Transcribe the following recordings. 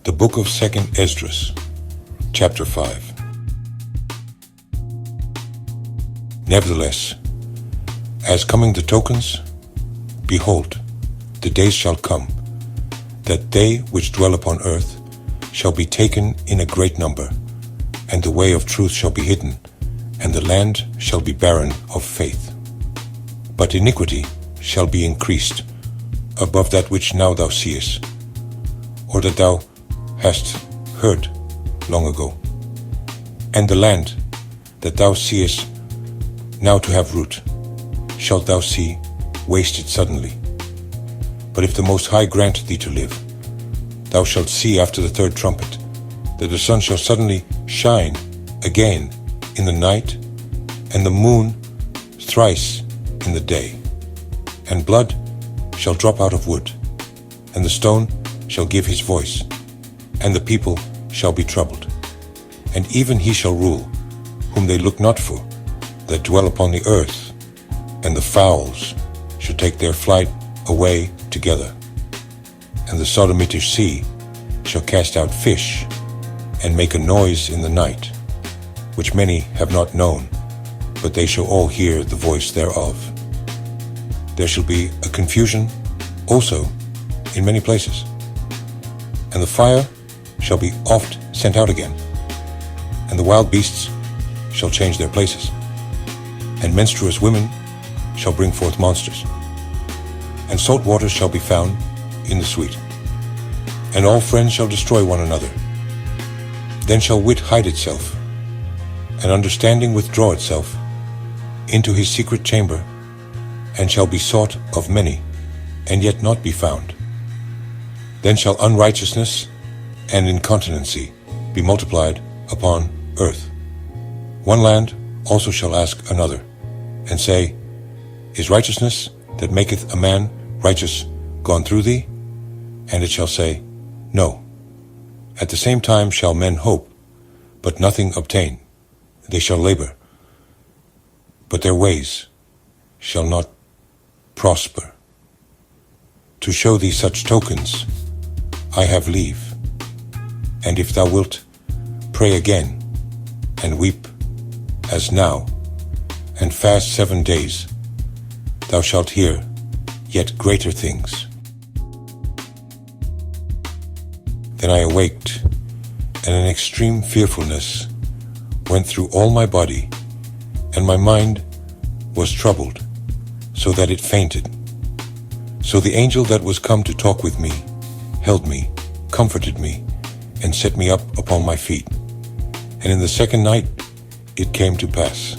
The Book of 2nd Esdras, Chapter 5. Nevertheless, as coming the tokens, behold, the days shall come, that they which dwell upon earth shall be taken in a great number, and the way of truth shall be hidden, and the land shall be barren of faith. But iniquity shall be increased above that which now thou seest, or that thou hast heard long ago. And the land that thou seest now to have root, shalt thou see wasted suddenly. But if the Most High grant thee to live, thou shalt see after the third trumpet, that the sun shall suddenly shine again in the night, and the moon thrice in the day. And blood shall drop out of wood, and the stone shall give his voice, and the people shall be troubled. And even he shall rule, whom they look not for, that dwell upon the earth, and the fowls shall take their flight away together. And the Sodomitish sea shall cast out fish, and make a noise in the night, which many have not known, but they shall all hear the voice thereof. There shall be a confusion also in many places, and the fire shall be oft sent out again, and the wild beasts shall change their places, and menstruous women shall bring forth monsters, and salt waters shall be found in the sweet, and all friends shall destroy one another. Then shall wit hide itself, and understanding withdraw itself into his secret chamber, and shall be sought of many, and yet not be found. Then shall unrighteousness and incontinency be multiplied upon earth. One land also shall ask another, and say, Is righteousness that maketh a man righteous gone through thee? And it shall say, No. At the same time shall men hope, but nothing obtain. They shall labor, but their ways shall not prosper. To show thee such tokens, I have leave. And if thou wilt, pray again, and weep as now, and fast 7 days, thou shalt hear yet greater things. Then I awaked, and an extreme fearfulness went through all my body, and my mind was troubled, so that it fainted. So the angel that was come to talk with me held me, comforted me, and set me up upon my feet. And in the second night it came to pass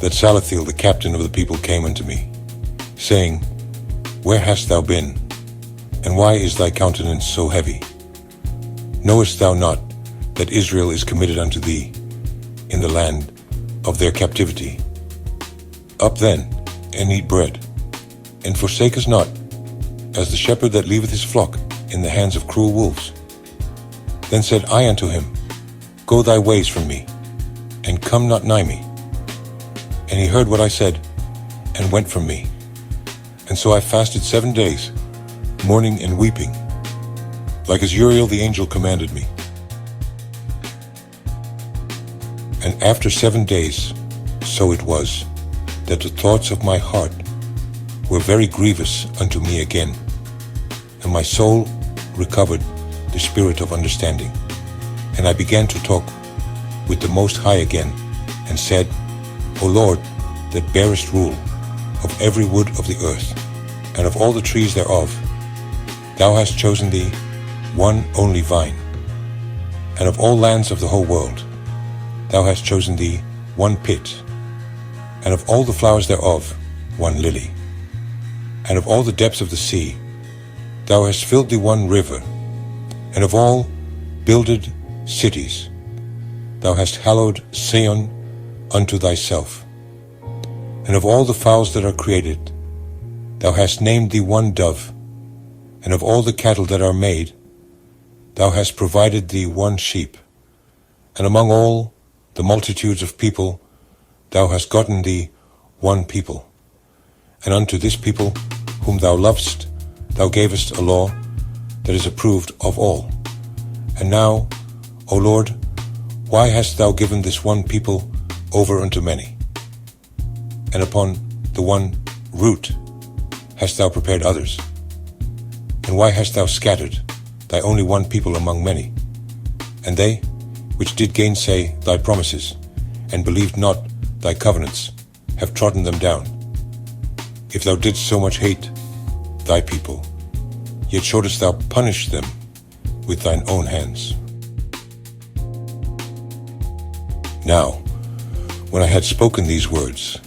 that Salathiel the captain of the people came unto me, saying, Where hast thou been, and why is thy countenance so heavy? Knowest thou not that Israel is committed unto thee in the land of their captivity? Up then, and eat bread, and forsake us not, as the shepherd that leaveth his flock in the hands of cruel wolves. Then said I unto him, Go thy ways from me, and come not nigh me. And he heard what I said, and went from me. And so I fasted 7 days, mourning and weeping, like as Uriel the angel commanded me. And after 7 days, so it was, that the thoughts of my heart were very grievous unto me again, and my soul recovered the spirit of understanding. And I began to talk with the Most High again, and said, O Lord, that bearest rule of every wood of the earth, and of all the trees thereof, thou hast chosen thee one only vine, and of all lands of the whole world, thou hast chosen thee one pit, and of all the flowers thereof one lily, and of all the depths of the sea, thou hast filled thee one river, and of all builded cities, thou hast hallowed Sion unto thyself. And of all the fowls that are created, thou hast named thee one dove, and of all the cattle that are made, thou hast provided thee one sheep, and among all the multitudes of people, thou hast gotten thee one people. And unto this people whom thou lovest, thou gavest a law that is approved of all, And now, O Lord, why hast thou given this one people over unto many? And upon the one root hast thou prepared others? And why hast thou scattered thy only one people among many? And they, which did gainsay thy promises, and believed not thy covenants, have trodden them down. If thou didst so much hate thy people, yet shouldest thou punish them with thine own hands. Now, when I had spoken these words,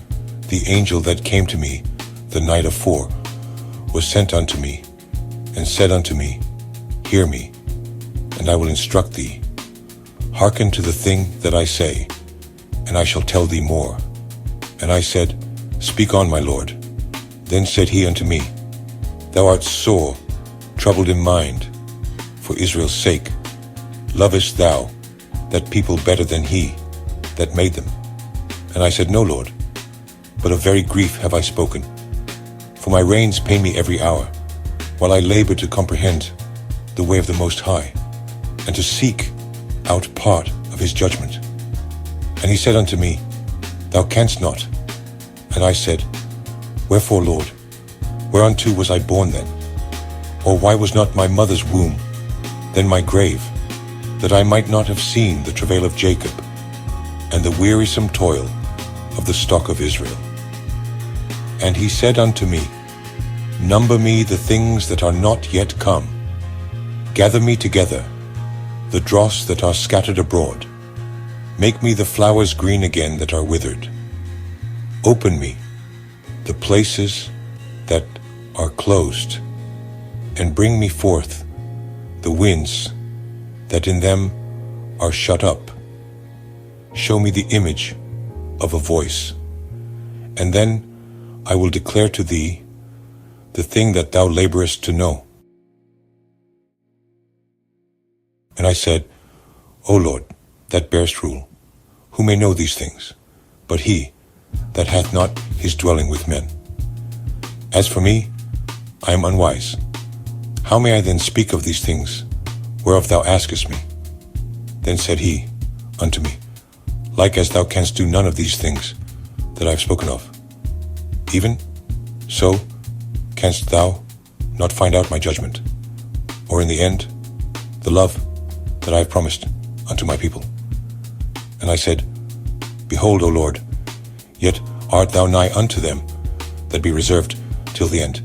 the angel that came to me the night afore was sent unto me, and said unto me, Hear me, and I will instruct thee. Hearken to the thing that I say, and I shall tell thee more. And I said, Speak on, my Lord. Then said he unto me, Thou art sore, troubled in mind. For Israel's sake, lovest thou that people better than he that made them? And I said, No, Lord, but of very grief have I spoken. For my reins pain me every hour, while I labor to comprehend the way of the Most High, and to seek out part of his judgment. And he said unto me, Thou canst not. And I said, Wherefore, Lord? Whereunto was I born then? Or why was not my mother's womb then my grave, that I might not have seen the travail of Jacob, and the wearisome toil of the stock of Israel? And he said unto me, Number me the things that are not yet come. Gather me together, the dross that are scattered abroad. Make me the flowers green again that are withered. Open me the places that are closed, and bring me forth the winds that in them are shut up. Show me the image of a voice, and then I will declare to thee the thing that thou laborest to know. And I said, O Lord, that bearest rule, who may know these things, but he that hath not his dwelling with men? As for me, I am unwise. How may I then speak of these things whereof thou askest me? Then said he unto me, Like as thou canst do none of these things that I have spoken of, even so canst thou not find out my judgment, or in the end the love that I have promised unto my people. And I said, Behold, O Lord, yet art thou nigh unto them that be reserved till the end.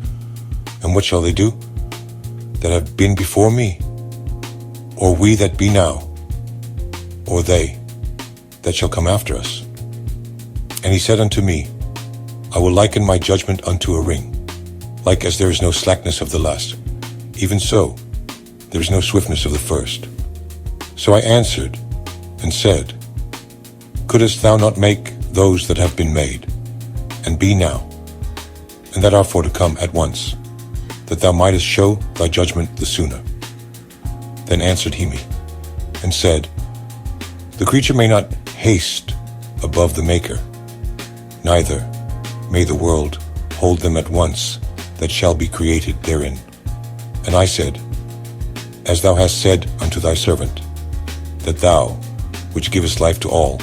And what shall they do that have been before me, or we that be now, or they that shall come after us? And he said unto me, I will liken my judgment unto a ring. Like as there is no slackness of the last, even so there is no swiftness of the first. So I answered and said, Couldest thou not make those that have been made, and be now, and that are for to come at once, that thou mightest show thy judgment the sooner? Then answered he me, and said, The creature may not haste above the Maker, neither may the world hold them at once that shall be created therein. And I said, As thou hast said unto thy servant, that thou, which givest life to all,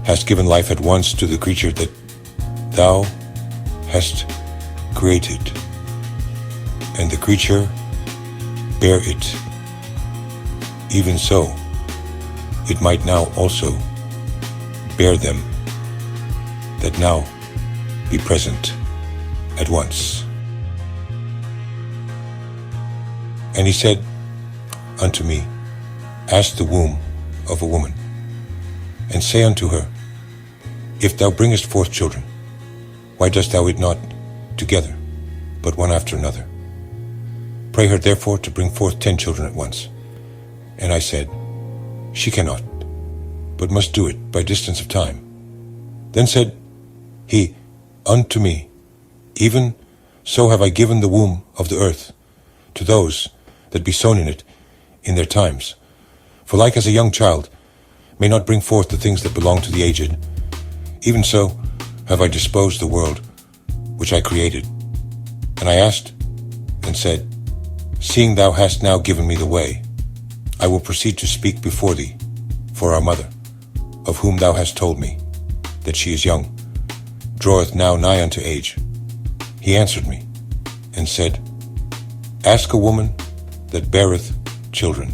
hast given life at once to the creature that thou hast created, and the creature bare it, even so it might now also bear them that now be present at once. And he said unto me, Ask the womb of a woman, and say unto her, If thou bringest forth children, why dost thou it not together, but one after another? Pray her therefore to bring forth 10 children at once. And I said, She cannot, but must do it by distance of time. Then said he unto me, Even so have I given the womb of the earth to those that be sown in it in their times. For like as a young child may not bring forth the things that belong to the aged, even so have I disposed the world which I created. And I asked and said, Seeing thou hast now given me the way, I will proceed to speak before thee for our mother, of whom thou hast told me, that she is young, draweth now nigh unto age. He answered me, and said, Ask a woman that beareth children,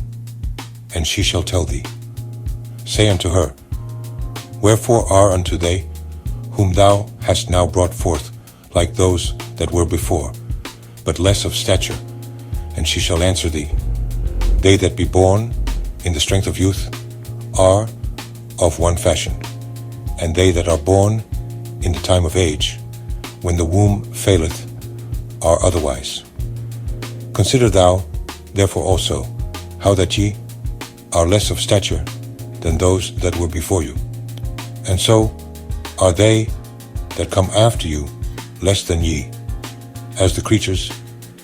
and she shall tell thee. Say unto her, Wherefore are unto they, whom thou hast now brought forth, like those that were before, but less of stature? And she shall answer thee, They that be born in the strength of youth are of one fashion, and they that are born in the time of age, when the womb faileth, are otherwise. Consider thou, therefore also, how that ye are less of stature than those that were before you. And so are they that come after you less than ye, as the creatures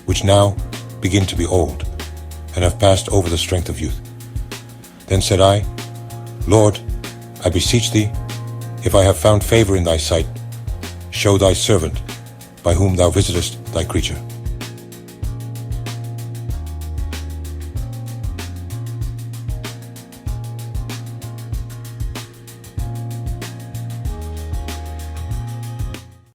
which now begin to be old, and have passed over the strength of youth. Then said I, Lord, I beseech thee, if I have found favor in thy sight, show thy servant, by whom thou visitest thy creature.